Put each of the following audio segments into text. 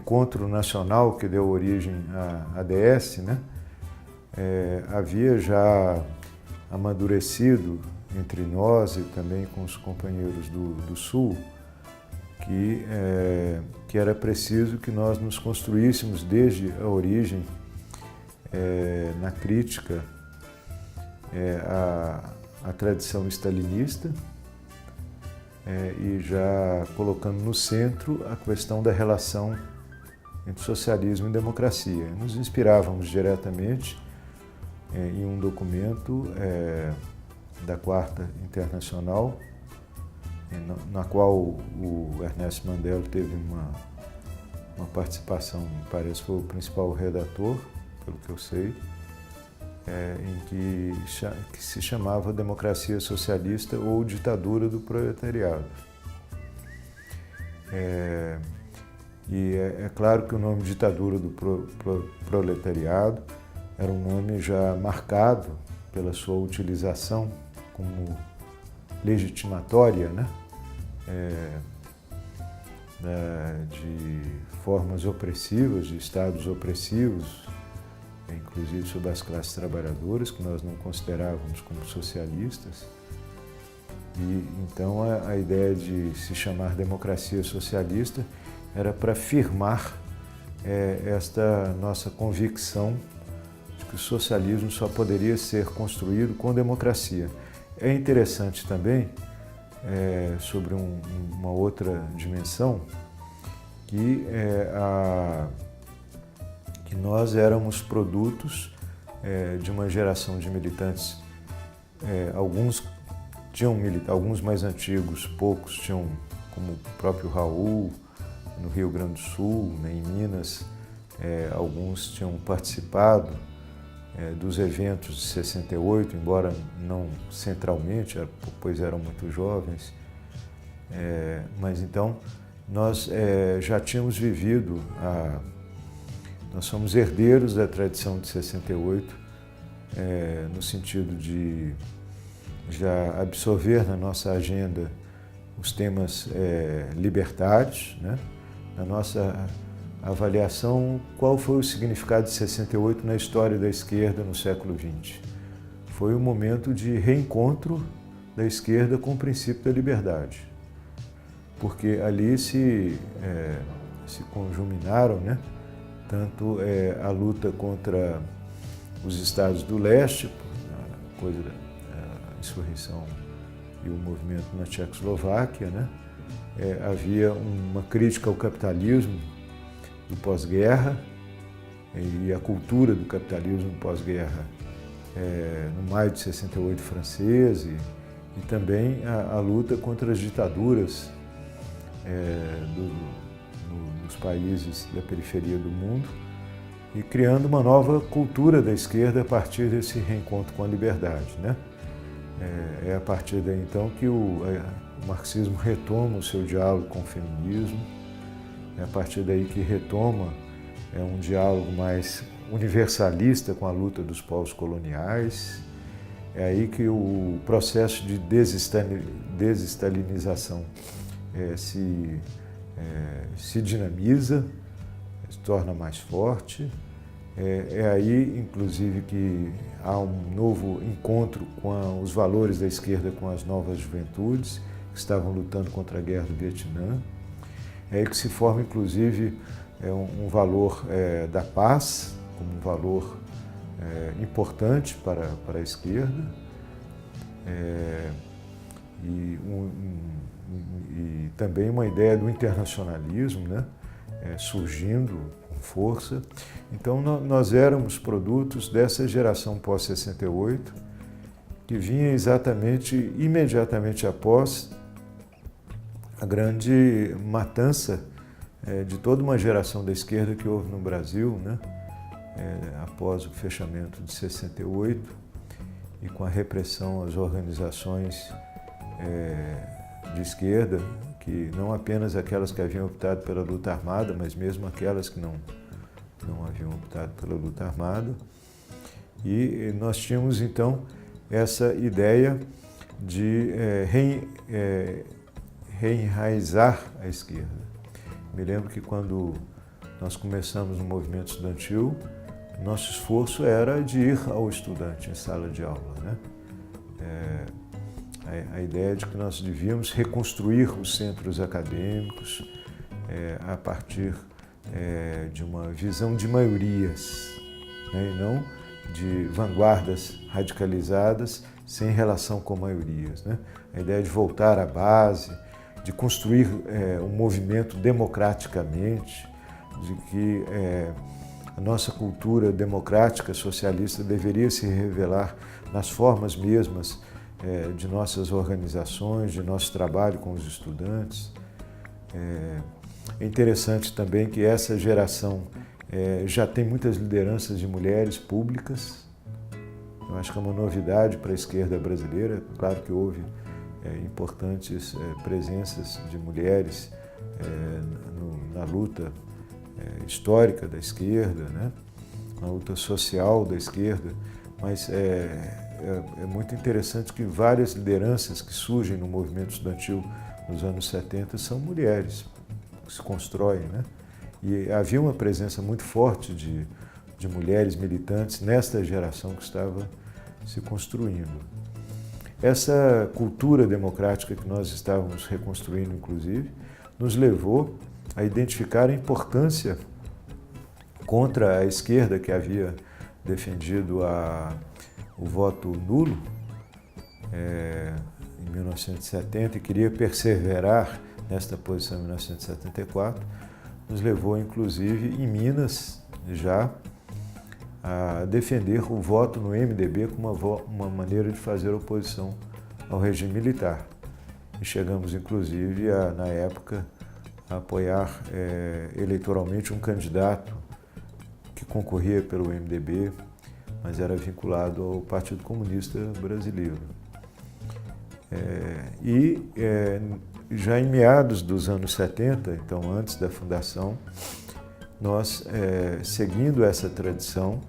encontro nacional que deu origem à ADS, né, havia já amadurecido entre nós e também com os companheiros do Sul, que era preciso que nós nos construíssemos desde a origem na crítica à tradição stalinista e já colocando no centro a questão da relação entre socialismo e democracia. Nos inspirávamos diretamente em um documento da Quarta Internacional, na qual o Ernesto Mandel teve uma participação, parece que foi o principal redator, pelo que eu sei, em que se chamava Democracia Socialista ou Ditadura do Proletariado. E é claro que o nome Ditadura do Proletariado era um nome já marcado pela sua utilização como legitimatória, né? De formas opressivas, de estados opressivos, inclusive sobre as classes trabalhadoras, que nós não considerávamos como socialistas. E então a ideia de se chamar democracia socialista era para firmar esta nossa convicção de que o socialismo só poderia ser construído com democracia. É interessante também, sobre uma outra dimensão, que nós éramos produtos de uma geração de militantes, alguns mais antigos, poucos tinham, como o próprio Raul, no Rio Grande do Sul, né, em Minas, alguns tinham participado dos eventos de 68, embora não centralmente, pois eram muito jovens, mas então nós já tínhamos vivido, nós somos herdeiros da tradição de 68, no sentido de já absorver na nossa agenda os temas libertários, né? Na nossa avaliação, qual foi o significado de 68 na história da esquerda no século XX? Foi um momento de reencontro da esquerda com o princípio da liberdade, porque ali se conjuminaram, né, tanto a luta contra os estados do leste, a coisa da insurreição e o movimento na Tchecoslováquia, né? Havia uma crítica ao capitalismo do pós-guerra e a cultura do capitalismo pós-guerra no maio de 68 francês e também a luta contra as ditaduras dos países da periferia do mundo e criando uma nova cultura da esquerda a partir desse reencontro com a liberdade, né? É a partir daí então que o marxismo retoma o seu diálogo com o feminismo, é a partir daí que retoma um diálogo mais universalista com a luta dos povos coloniais, é aí que o processo de desestalinização se dinamiza, se torna mais forte. É aí, inclusive, que há um novo encontro com os valores da esquerda com as novas juventudes que estavam lutando contra a guerra do Vietnã. É aí que se forma, inclusive, um valor da paz como um valor importante para a esquerda e também uma ideia do internacionalismo, né, surgindo com força. Então nós éramos produtos dessa geração pós-68 que vinha imediatamente após a grande matança de toda uma geração da esquerda que houve no Brasil, né? Após o fechamento de 68 e com a repressão às organizações de esquerda, que não apenas aquelas que haviam optado pela luta armada, mas mesmo aquelas que não haviam optado pela luta armada. E nós tínhamos então essa ideia de reenraizar a esquerda. Me lembro que quando nós começamos no movimento estudantil, nosso esforço era de ir ao estudante em sala de aula, né? A ideia de que nós devíamos reconstruir os centros acadêmicos a partir de uma visão de maiorias, né? E não de vanguardas radicalizadas sem relação com maiorias, né? A ideia de voltar à base, de construir um movimento democraticamente, de que a nossa cultura democrática socialista deveria se revelar nas formas mesmas de nossas organizações, de nosso trabalho com os estudantes. É interessante também que essa geração já tem muitas lideranças de mulheres públicas. Eu acho que é uma novidade para a esquerda brasileira. Claro que houve importantes presenças de mulheres na luta histórica da esquerda, né? Na luta social da esquerda, mas é muito interessante que várias lideranças que surgem no movimento estudantil nos anos 70 são mulheres, que se constroem, né? E havia uma presença muito forte de mulheres militantes nesta geração que estava se construindo. Essa cultura democrática que nós estávamos reconstruindo, inclusive, nos levou a identificar a importância contra a esquerda que havia defendido o voto nulo em 1970 e queria perseverar nesta posição em 1974, nos levou, inclusive, em Minas, já, a defender o voto no MDB como uma maneira de fazer oposição ao regime militar. E chegamos, inclusive, na época, a apoiar eleitoralmente um candidato que concorria pelo MDB, mas era vinculado ao Partido Comunista Brasileiro. Já em meados dos anos 70, então antes da fundação, nós, seguindo essa tradição,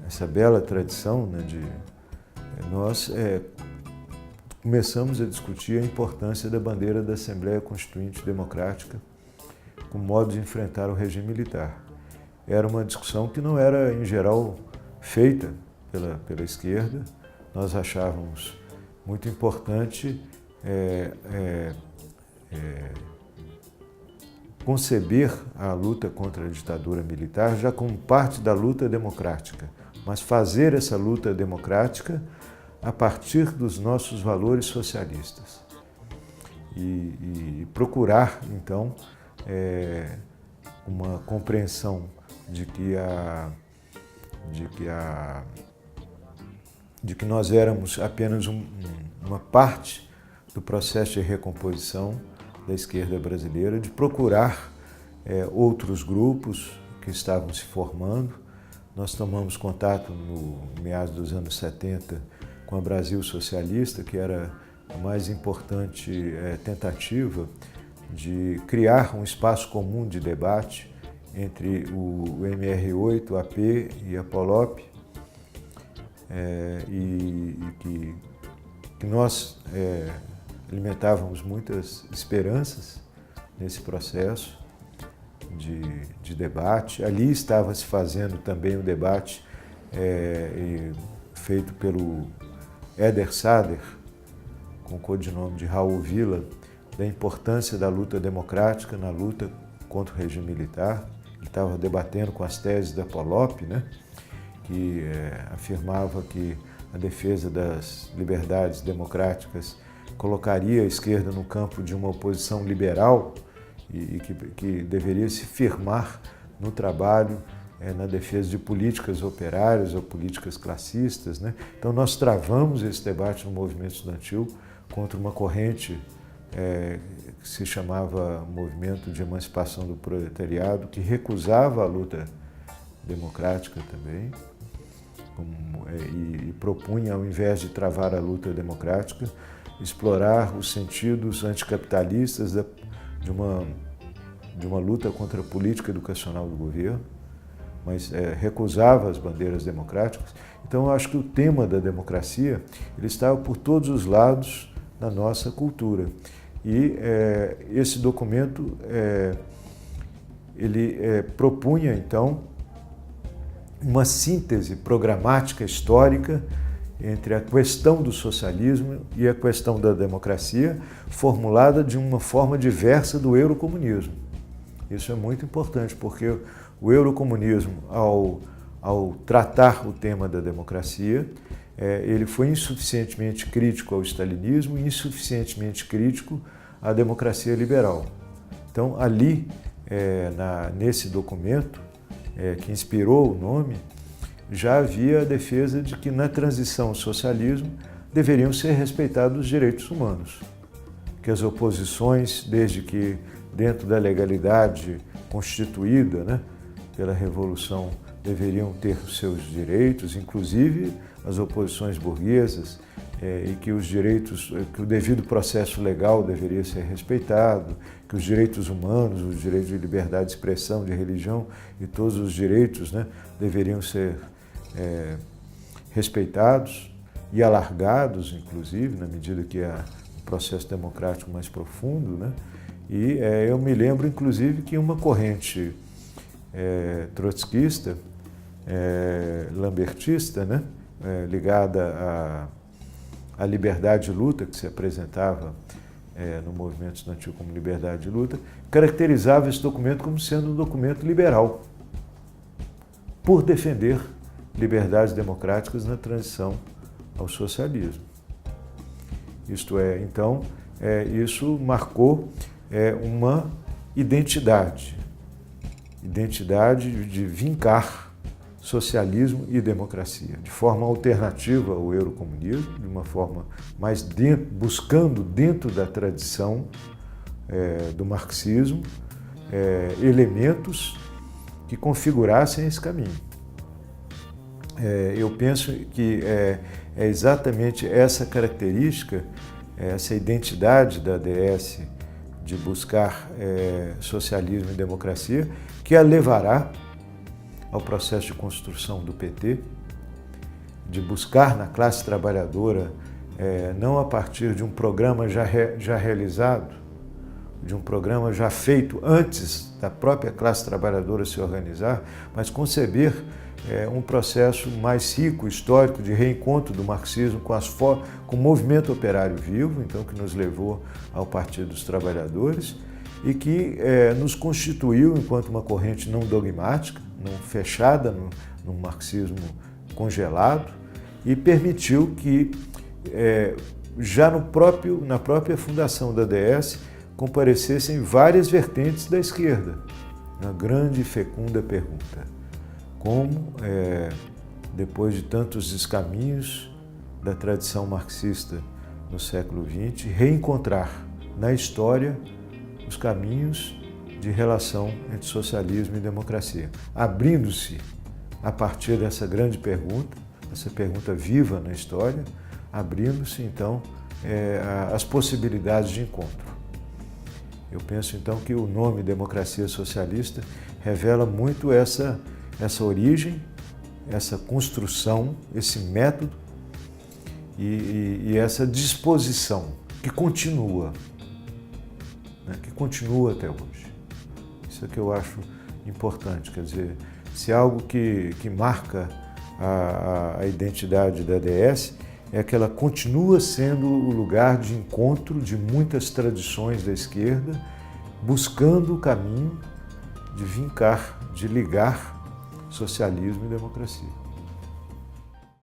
essa bela tradição, né, nós começamos a discutir a importância da bandeira da Assembleia Constituinte Democrática como modo de enfrentar o regime militar. Era uma discussão que não era, em geral, feita pela esquerda. Nós achávamos muito importante conceber a luta contra a ditadura militar já como parte da luta democrática, mas fazer essa luta democrática a partir dos nossos valores socialistas e procurar, então, uma compreensão de que nós éramos apenas uma parte do processo de recomposição da esquerda brasileira, de procurar outros grupos que estavam se formando. Nós tomamos contato no meados dos anos 70 com a Brasil Socialista, que era a mais importante tentativa de criar um espaço comum de debate entre o MR8, a AP e a POLOP, e que nós alimentávamos muitas esperanças nesse processo de debate. Ali estava se fazendo também o debate feito pelo Éder Sader, com o codinome de Raul Vila, da importância da luta democrática na luta contra o regime militar. Ele estava debatendo com as teses da POLOP, né, que afirmava que a defesa das liberdades democráticas colocaria a esquerda no campo de uma oposição liberal e que deveria se firmar no trabalho, na defesa de políticas operárias ou políticas classistas, né? Então nós travamos esse debate no movimento estudantil contra uma corrente que se chamava Movimento de Emancipação do Proletariado, que recusava a luta democrática também, e propunha, ao invés de travar a luta democrática, explorar os sentidos anticapitalistas de uma luta contra a política educacional do governo, mas recusava as bandeiras democráticas. Então, eu acho que o tema da democracia ele estava por todos os lados da nossa cultura. E esse documento ele propunha, então, uma síntese programática histórica entre a questão do socialismo e a questão da democracia, formulada de uma forma diversa do eurocomunismo. Isso é muito importante, porque o eurocomunismo, ao tratar o tema da democracia, ele foi insuficientemente crítico ao stalinismo e insuficientemente crítico à democracia liberal. Então, ali, nesse documento, que inspirou o nome, já havia a defesa de que na transição ao socialismo deveriam ser respeitados os direitos humanos, que as oposições, desde que dentro da legalidade constituída, né, pela Revolução, deveriam ter os seus direitos, inclusive as oposições burguesas, e que os direitos, que o devido processo legal deveria ser respeitado, que os direitos humanos, os direitos de liberdade de expressão, de religião e todos os direitos, né, deveriam ser respeitados e alargados, inclusive, na medida que há um processo democrático mais profundo, né? E eu me lembro, inclusive, que uma corrente trotskista, lambertista, né? Ligada à liberdade de luta, que se apresentava no movimento estudantil como liberdade de luta, caracterizava esse documento como sendo um documento liberal, por defender liberdades democráticas na transição ao socialismo. Isto é, então, isso marcou uma identidade de vincar socialismo e democracia, de forma alternativa ao eurocomunismo, de uma forma mais buscando dentro da tradição do marxismo elementos que configurassem esse caminho. Eu penso que é exatamente essa característica, essa identidade da ADS de buscar socialismo e democracia, que a levará ao processo de construção do PT, de buscar na classe trabalhadora, não a partir de um programa já realizado, de um programa já feito antes da própria classe trabalhadora se organizar, mas conceber um processo mais rico, histórico, de reencontro do marxismo com o movimento operário vivo, então, que nos levou ao Partido dos Trabalhadores e que nos constituiu enquanto uma corrente não dogmática, não fechada no marxismo congelado, e permitiu que, já na própria fundação da ADS, comparecessem várias vertentes da esquerda. Uma grande e fecunda pergunta: como, depois de tantos descaminhos da tradição marxista no século XX, reencontrar na história os caminhos de relação entre socialismo e democracia, abrindo-se a partir dessa grande pergunta, essa pergunta viva na história, abrindo-se então as possibilidades de encontro. Eu penso então que o nome Democracia Socialista revela muito essa origem, essa construção, esse método e essa disposição que continua até hoje. Isso é que eu acho importante, quer dizer, se algo que marca a identidade da ADS é que ela continua sendo o lugar de encontro de muitas tradições da esquerda, buscando o caminho de vincar, de ligar socialismo e democracia.